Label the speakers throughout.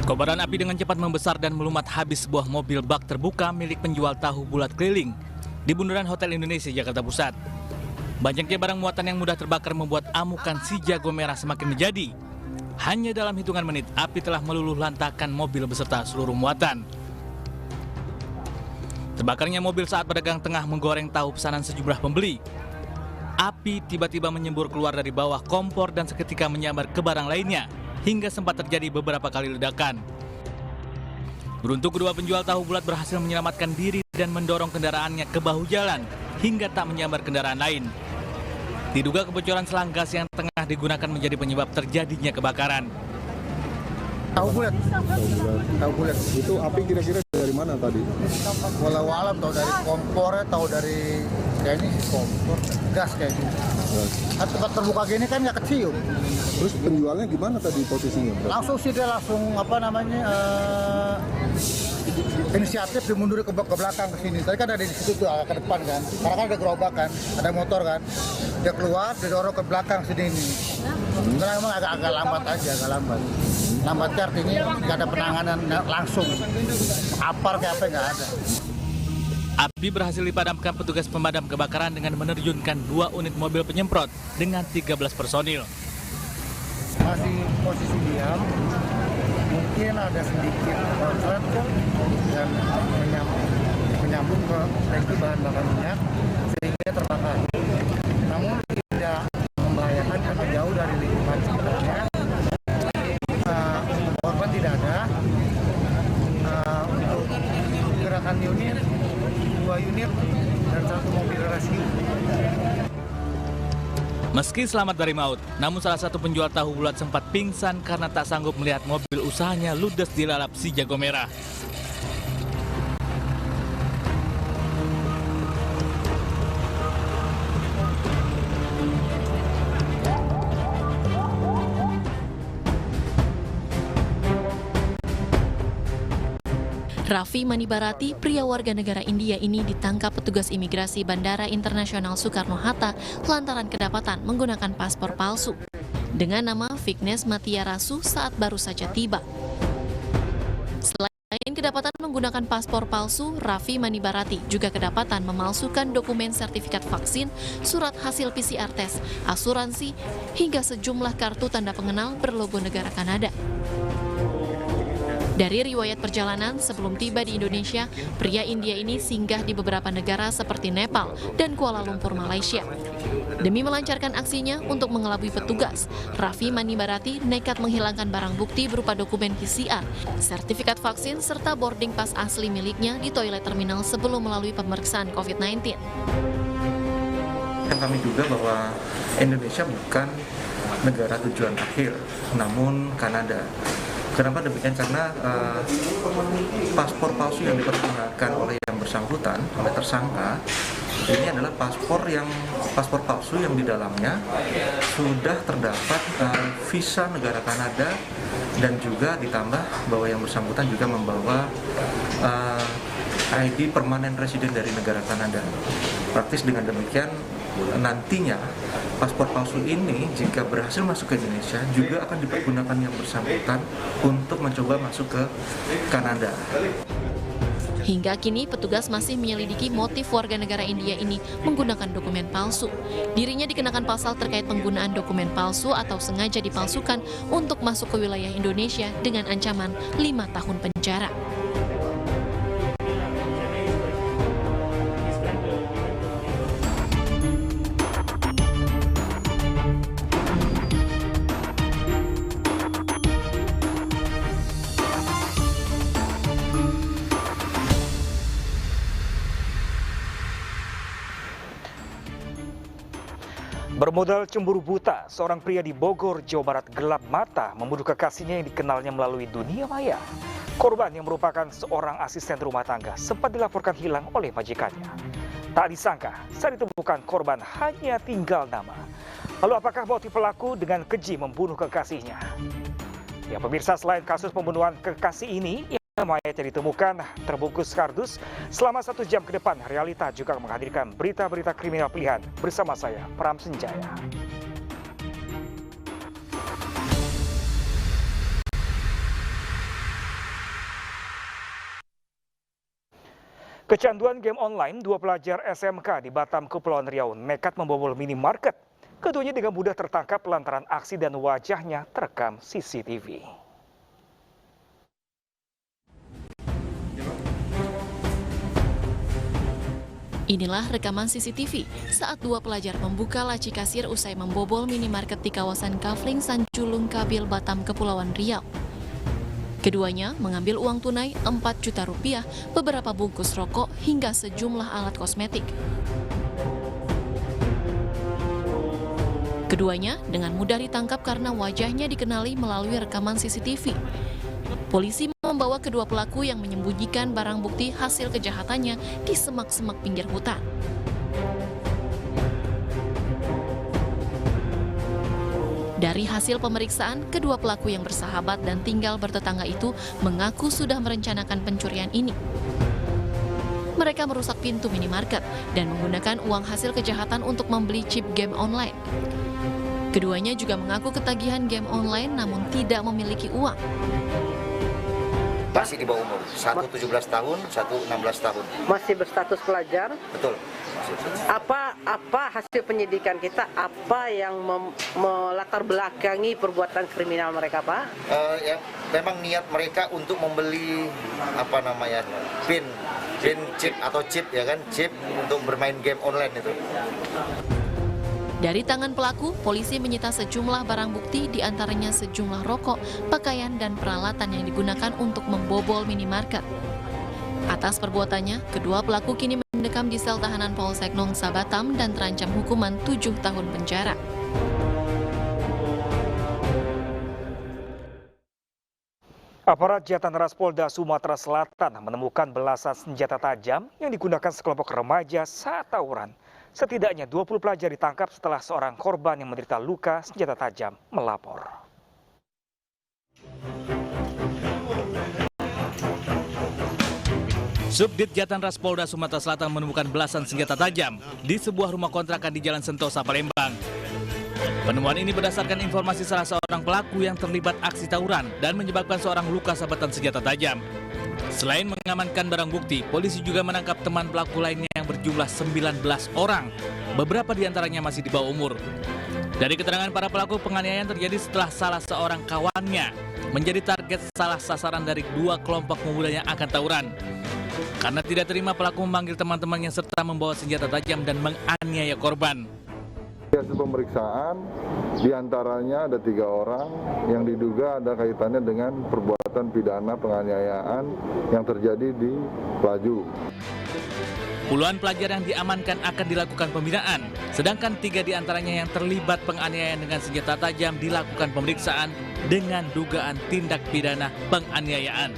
Speaker 1: Kobaran api dengan cepat membesar dan melumat habis sebuah mobil bak terbuka milik penjual tahu bulat keliling di bundaran Hotel Indonesia, Jakarta Pusat. Banyaknya barang muatan yang mudah terbakar membuat amukan si jago merah semakin menjadi. Hanya dalam hitungan menit, api telah meluluh lantakan mobil beserta seluruh muatan. Terbakarnya mobil saat pedagang tengah menggoreng tahu pesanan sejumlah pembeli. Api tiba-tiba menyembur keluar dari bawah kompor dan seketika menyambar ke barang lainnya, hingga sempat terjadi beberapa kali ledakan. Beruntung kedua penjual tahu bulat berhasil menyelamatkan diri dan mendorong kendaraannya ke bahu jalan, hingga tak menyambar kendaraan lain. Diduga kebocoran selang gas yang tengah digunakan menjadi penyebab terjadinya kebakaran.
Speaker 2: Tahu bulat.
Speaker 3: Itu api kira-kira dari mana tadi?
Speaker 2: Walau alam tahu dari kompornya, tahu dari kayaknya kompor gas kayaknya. Kan tempat terbuka gini kan nggak kecium.
Speaker 3: Terus penjualnya gimana tadi posisinya?
Speaker 2: Langsung sih dia langsung inisiatif dimundur ke belakang ke sini. Tadi kan ada di situ tuh ke depan kan. Karena kan ada gerobak kan, ada motor kan. Dia keluar, dia dorong ke belakang sini. Karena memang agak lambat aja, agak lambat. Lambatnya artinya nggak ada penanganan langsung. Apar kayak apa nggak ada.
Speaker 1: Api berhasil dipadamkan petugas pemadam kebakaran dengan menerjunkan 2 unit mobil penyemprot dengan 13 personil.
Speaker 2: Masih posisi diam, mungkin ada sedikit konslet dan menyambung ke tangki bahan bakar minyak sehingga terbakar. Namun tidak membahayakan karena jauh dari lingkungan sekitarnya. Korban tidak ada. Untuk gerakan unit, 2 unit dan 1 mobil rescue.
Speaker 1: Meski selamat dari maut, namun salah satu penjual tahu bulat sempat pingsan karena tak sanggup melihat mobil usahanya ludes dilalap si jago merah.
Speaker 4: Raffi Manibarati, pria warga negara India ini ditangkap petugas imigrasi Bandara Internasional Soekarno-Hatta lantaran kedapatan menggunakan paspor palsu dengan nama Vignesh Matiarasu saat baru saja tiba. Selain kedapatan menggunakan paspor palsu, Raffi Manibarati juga kedapatan memalsukan dokumen sertifikat vaksin, surat hasil PCR tes, asuransi, hingga sejumlah kartu tanda pengenal berlogo negara Kanada. Dari riwayat perjalanan, sebelum tiba di Indonesia, pria India ini singgah di beberapa negara seperti Nepal dan Kuala Lumpur, Malaysia. Demi melancarkan aksinya untuk mengelabui petugas, Raffi Manibarati nekat menghilangkan barang bukti berupa dokumen PCR, sertifikat vaksin, serta boarding pass asli miliknya di toilet terminal sebelum melalui pemeriksaan COVID-19.
Speaker 5: Kami juga bahwa Indonesia bukan negara tujuan akhir, namun Kanada. Kenapa demikian? Karena paspor palsu yang dipergunakan oleh yang bersangkutan, oleh tersangka, ini adalah paspor palsu yang di dalamnya sudah terdapat visa negara Kanada dan juga ditambah bahwa yang bersangkutan juga membawa ID permanen residen dari negara Kanada. Praktis dengan demikian, nantinya paspor palsu ini jika berhasil masuk ke Indonesia juga akan dipergunakan yang bersangkutan untuk mencoba masuk ke Kanada.
Speaker 4: Hingga kini petugas masih menyelidiki motif warga negara India ini menggunakan dokumen palsu. Dirinya dikenakan pasal terkait penggunaan dokumen palsu atau sengaja dipalsukan untuk masuk ke wilayah Indonesia dengan ancaman 5 tahun penjara.
Speaker 6: Bermodal cemburu buta, seorang pria di Bogor, Jawa Barat gelap mata membunuh kekasihnya yang dikenalnya melalui dunia maya. Korban yang merupakan seorang asisten rumah tangga sempat dilaporkan hilang oleh majikannya. Tak disangka, saat ditemukan korban hanya tinggal nama. Lalu apakah motif pelaku dengan keji membunuh kekasihnya? Ya pemirsa, selain kasus pembunuhan kekasih ini, mayatnya ditemukan terbungkus kardus. Selama 1 jam ke depan, Realita juga menghadirkan berita-berita kriminal pilihan bersama saya, Pram Senjaya. Kecanduan game online, dua pelajar SMK di Batam, Kepulauan Riau nekat membobol minimarket. Keduanya dengan mudah tertangkap lantaran aksi dan wajahnya terekam CCTV.
Speaker 4: Inilah rekaman CCTV saat dua pelajar membuka laci kasir usai membobol minimarket di kawasan Kafling Sanjulung Kabil, Batam, Kepulauan Riau. Keduanya mengambil uang tunai 4 juta rupiah, beberapa bungkus rokok, hingga sejumlah alat kosmetik. Keduanya dengan mudah ditangkap karena wajahnya dikenali melalui rekaman CCTV. Polisi membawa kedua pelaku yang menyembunyikan barang bukti hasil kejahatannya di semak-semak pinggir hutan. Dari hasil pemeriksaan, kedua pelaku yang bersahabat dan tinggal bertetangga itu mengaku sudah merencanakan pencurian ini. Mereka merusak pintu minimarket dan menggunakan uang hasil kejahatan untuk membeli chip game online. Keduanya juga mengaku ketagihan game online namun tidak memiliki uang.
Speaker 7: Masih di bawah umur, satu 17 tahun, satu 16 tahun.
Speaker 8: Masih berstatus pelajar.
Speaker 7: Betul.
Speaker 8: Apa hasil penyidikan kita? Apa yang melatar belakangi perbuatan kriminal mereka, Pak?
Speaker 7: Ya, memang niat mereka untuk membeli pin chip atau chip ya kan, chip untuk bermain game online itu.
Speaker 4: Dari tangan pelaku, polisi menyita sejumlah barang bukti, diantaranya sejumlah rokok, pakaian, dan peralatan yang digunakan untuk membobol minimarket. Atas perbuatannya, kedua pelaku kini mendekam di sel tahanan Polsek Nongsa Batam dan terancam hukuman 7 tahun penjara.
Speaker 6: Aparat Jatan Ras Polda Sumatera Selatan menemukan belasan senjata tajam yang digunakan sekelompok remaja saat tawuran. Setidaknya 20 pelajar ditangkap setelah seorang korban yang menderita luka senjata tajam melapor.
Speaker 1: Subdit Jatan Ras Polda Sumatera Selatan menemukan belasan senjata tajam di sebuah rumah kontrakan di Jalan Sentosa, Palembang. Penemuan ini berdasarkan informasi salah seorang pelaku yang terlibat aksi tawuran dan menyebabkan seorang luka sabetan senjata tajam. Selain mengamankan barang bukti, polisi juga menangkap teman pelaku lainnya yang berjumlah 19 orang. Beberapa di antaranya masih di bawah umur. Dari keterangan para pelaku, penganiayaan terjadi setelah salah seorang kawannya menjadi target salah sasaran dari dua kelompok pemuda yang akan tawuran. Karena tidak terima, pelaku memanggil teman-temannya serta membawa senjata tajam dan menganiaya korban.
Speaker 3: Hasil pemeriksaan, diantaranya ada 3 orang yang diduga ada kaitannya dengan perbuatan pidana penganiayaan yang terjadi di Pelaju.
Speaker 1: Puluhan pelajar yang diamankan akan dilakukan pembinaan, sedangkan 3 diantaranya yang terlibat penganiayaan dengan senjata tajam dilakukan pemeriksaan dengan dugaan tindak pidana penganiayaan.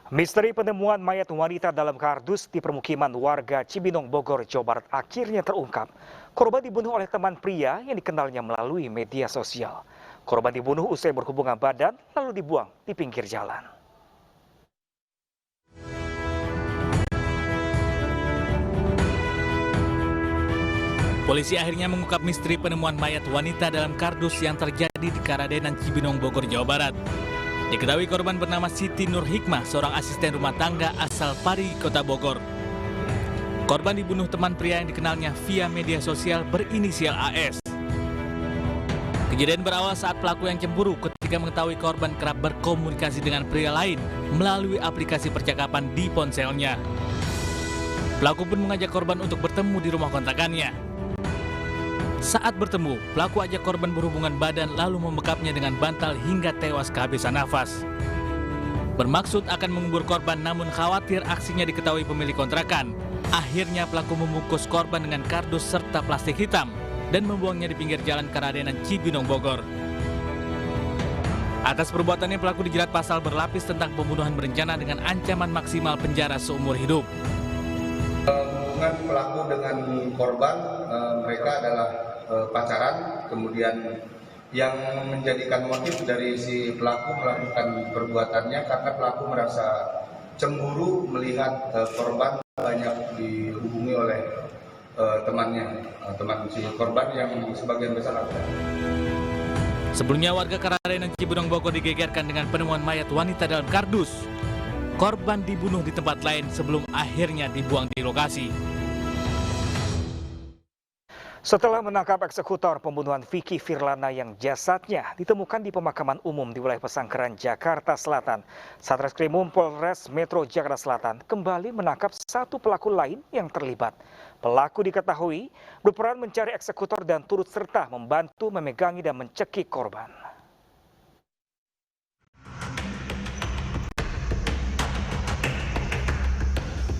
Speaker 6: Misteri penemuan mayat wanita dalam kardus di permukiman warga Cibinong, Bogor, Jawa Barat akhirnya terungkap. Korban dibunuh oleh teman pria yang dikenalnya melalui media sosial. Korban dibunuh usai berhubungan badan lalu dibuang di pinggir jalan.
Speaker 1: Polisi akhirnya mengungkap misteri penemuan mayat wanita dalam kardus yang terjadi di Karadenan Cibinong, Bogor, Jawa Barat. Diketahui korban bernama Siti Nur Hikmah, seorang asisten rumah tangga asal Pari, Kota Bogor. Korban dibunuh teman pria yang dikenalnya via media sosial berinisial AS. Kejadian berawal saat pelaku yang cemburu ketika mengetahui korban kerap berkomunikasi dengan pria lain melalui aplikasi percakapan di ponselnya. Pelaku pun mengajak korban untuk bertemu di rumah kontrakannya. Saat bertemu, pelaku ajak korban berhubungan badan lalu membekapnya dengan bantal hingga tewas kehabisan nafas. Bermaksud akan mengubur korban namun khawatir aksinya diketahui pemilik kontrakan. Akhirnya pelaku membungkus korban dengan kardus serta plastik hitam dan membuangnya di pinggir jalan Karadenan Cibinong, Bogor. Atas perbuatannya pelaku dijerat pasal berlapis tentang pembunuhan berencana dengan ancaman maksimal penjara seumur hidup.
Speaker 9: Hubungan pelaku dengan korban, mereka adalah pacaran, kemudian yang menjadikan motif dari si pelaku melakukan perbuatannya karena pelaku merasa cemburu melihat korban banyak dihubungi oleh temannya, teman si korban yang sebagian besar laki-laki.
Speaker 1: Sebelumnya warga Kararen dan Cibinong Bogor digegerkan dengan penemuan mayat wanita dalam kardus. Korban dibunuh di tempat lain sebelum akhirnya dibuang di lokasi.
Speaker 6: Setelah menangkap eksekutor pembunuhan Vicky Firlana yang jasadnya ditemukan di pemakaman umum di wilayah Pesanggeran, Jakarta Selatan, Satreskrim Polres Metro Jakarta Selatan kembali menangkap satu pelaku lain yang terlibat. Pelaku diketahui berperan mencari eksekutor dan turut serta membantu memegangi dan mencekik korban.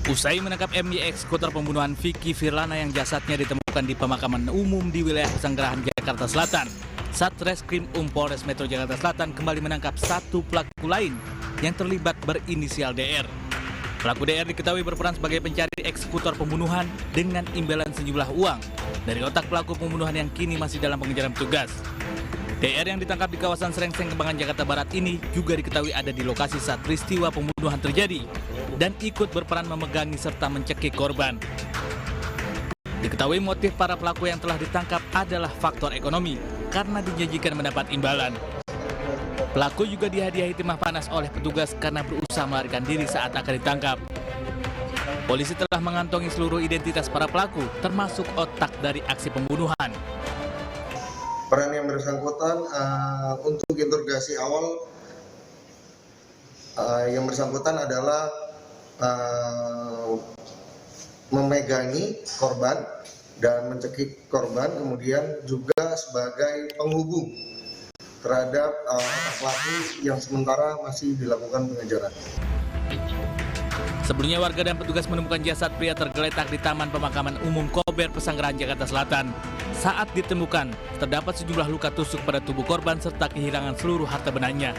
Speaker 1: Usai menangkap MY, eksekutor pembunuhan Vicky Firlana yang jasadnya ditemukan di pemakaman umum di wilayah Pesanggerahan, Jakarta Selatan, Satreskrim Polres Metro Jakarta Selatan kembali menangkap satu pelaku lain yang terlibat berinisial DR. Pelaku DR diketahui berperan sebagai pencari eksekutor pembunuhan dengan imbalan sejumlah uang dari otak pelaku pembunuhan yang kini masih dalam pengejaran petugas. DR yang ditangkap di kawasan Serengseng, Kembangan, Jakarta Barat ini juga diketahui ada di lokasi saat peristiwa pembunuhan terjadi dan ikut berperan memegangi serta mencekik korban. Diketahui motif para pelaku yang telah ditangkap adalah faktor ekonomi karena dijanjikan mendapat imbalan. Pelaku juga dihadiahi timah panas oleh petugas karena berusaha melarikan diri saat akan ditangkap. Polisi telah mengantongi seluruh identitas para pelaku termasuk otak dari aksi pembunuhan.
Speaker 10: Peran yang bersangkutan untuk interogasi awal yang bersangkutan adalah memegangi korban dan mencekik korban, kemudian juga sebagai penghubung terhadap pelaku yang sementara masih dilakukan pengejaran.
Speaker 1: Sebelumnya warga dan petugas menemukan jasad pria tergeletak di Taman Pemakaman Umum Kober, Pesanggerahan, Jakarta Selatan. Saat ditemukan, terdapat sejumlah luka tusuk pada tubuh korban serta kehilangan seluruh harta bendanya.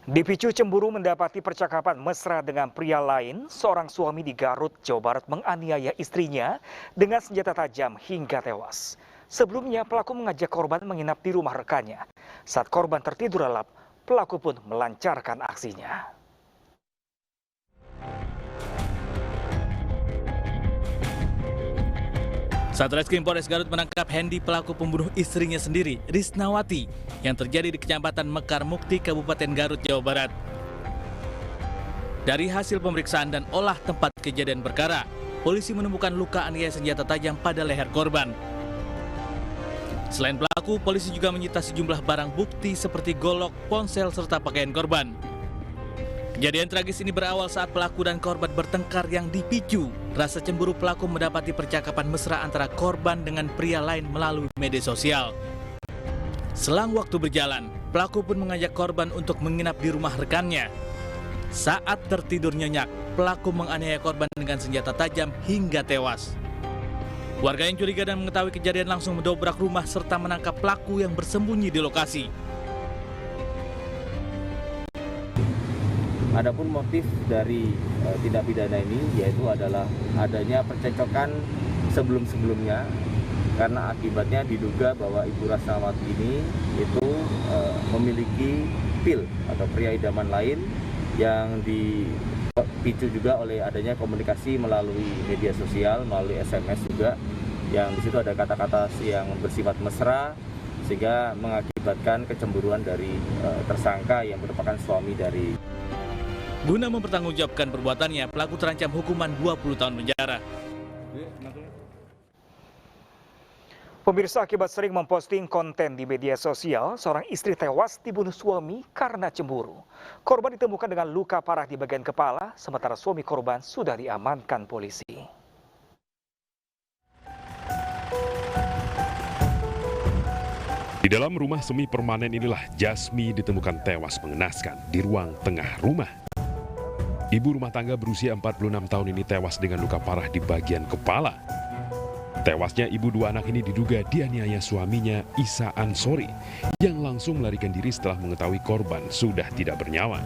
Speaker 6: Dipicu cemburu mendapati percakapan mesra dengan pria lain, seorang suami di Garut, Jawa Barat menganiaya istrinya dengan senjata tajam hingga tewas. Sebelumnya pelaku mengajak korban menginap di rumah rekannya. Saat korban tertidur lelap, pelaku pun melancarkan aksinya.
Speaker 1: Satreskrim Polres Garut menangkap Hendy, pelaku pembunuh istrinya sendiri, Risnawati, yang terjadi di Kecamatan Mekar Mukti, Kabupaten Garut, Jawa Barat. Dari hasil pemeriksaan dan olah tempat kejadian perkara, polisi menemukan luka aniaya senjata tajam pada leher korban. Selain pelaku, polisi juga menyita sejumlah barang bukti seperti golok, ponsel, serta pakaian korban. Kejadian tragis ini berawal saat pelaku dan korban bertengkar yang dipicu rasa cemburu pelaku mendapati percakapan mesra antara korban dengan pria lain melalui media sosial. Selang waktu berjalan, pelaku pun mengajak korban untuk menginap di rumah rekannya. Saat tertidur nyenyak, pelaku menganiaya korban dengan senjata tajam hingga tewas. Warga yang curiga dan mengetahui kejadian langsung mendobrak rumah serta menangkap pelaku yang bersembunyi di lokasi.
Speaker 11: Adapun motif dari tindak pidana ini yaitu adalah adanya percekcokan sebelum-sebelumnya karena akibatnya diduga bahwa Ibu Risnawati ini itu memiliki pil atau pria idaman lain yang dipicu juga oleh adanya komunikasi melalui media sosial, melalui SMS juga, yang di situ ada kata-kata yang bersifat mesra sehingga mengakibatkan kecemburuan dari tersangka yang merupakan suami dari.
Speaker 1: Guna mempertanggungjawabkan perbuatannya, pelaku terancam hukuman 20 tahun penjara.
Speaker 6: Pemirsa, akibat sering memposting konten di media sosial, seorang istri tewas dibunuh suami karena cemburu. Korban ditemukan dengan luka parah di bagian kepala, sementara suami korban sudah diamankan polisi.
Speaker 12: Di dalam rumah semi permanen inilah Jasmi ditemukan tewas mengenaskan di ruang tengah rumah. Ibu rumah tangga berusia 46 tahun ini tewas dengan luka parah di bagian kepala. Tewasnya ibu dua anak ini diduga dianiaya suaminya Isa Ansori yang langsung melarikan diri setelah mengetahui korban sudah tidak bernyawa.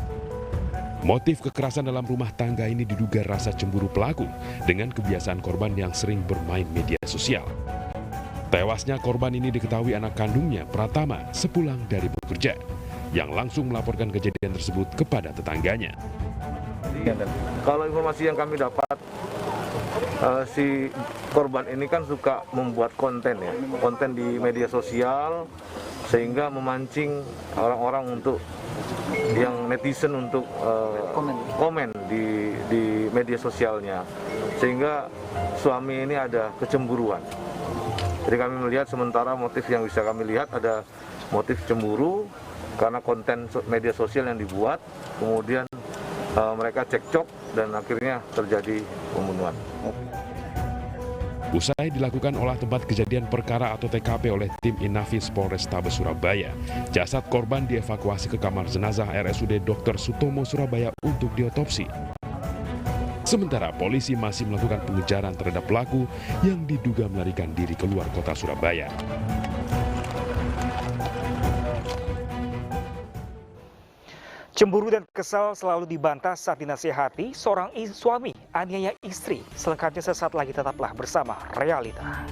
Speaker 12: Motif kekerasan dalam rumah tangga ini diduga rasa cemburu pelaku dengan kebiasaan korban yang sering bermain media sosial. Tewasnya korban ini diketahui anak kandungnya, Pratama, sepulang dari bekerja, yang langsung melaporkan kejadian tersebut kepada tetangganya.
Speaker 13: Kalau informasi yang kami dapat, si korban ini kan suka membuat konten ya, konten di media sosial, sehingga memancing orang-orang untuk yang netizen untuk komen di media sosialnya, sehingga suami ini ada kecemburuan. Jadi kami melihat sementara motif yang bisa kami lihat ada motif cemburu karena konten media sosial yang dibuat, kemudian mereka cekcok dan akhirnya terjadi pembunuhan.
Speaker 12: Usai dilakukan olah tempat kejadian perkara atau TKP oleh tim Inafis Polrestabes Surabaya, jasad korban dievakuasi ke kamar jenazah RSUD Dr. Sutomo Surabaya untuk diotopsi. Sementara polisi masih melakukan pengejaran terhadap pelaku yang diduga melarikan diri keluar kota Surabaya.
Speaker 6: Cemburu dan kesal selalu dibantah saat dinasihati seorang suami aniaya istri. Selengkapnya sesaat lagi, tetaplah bersama Realita.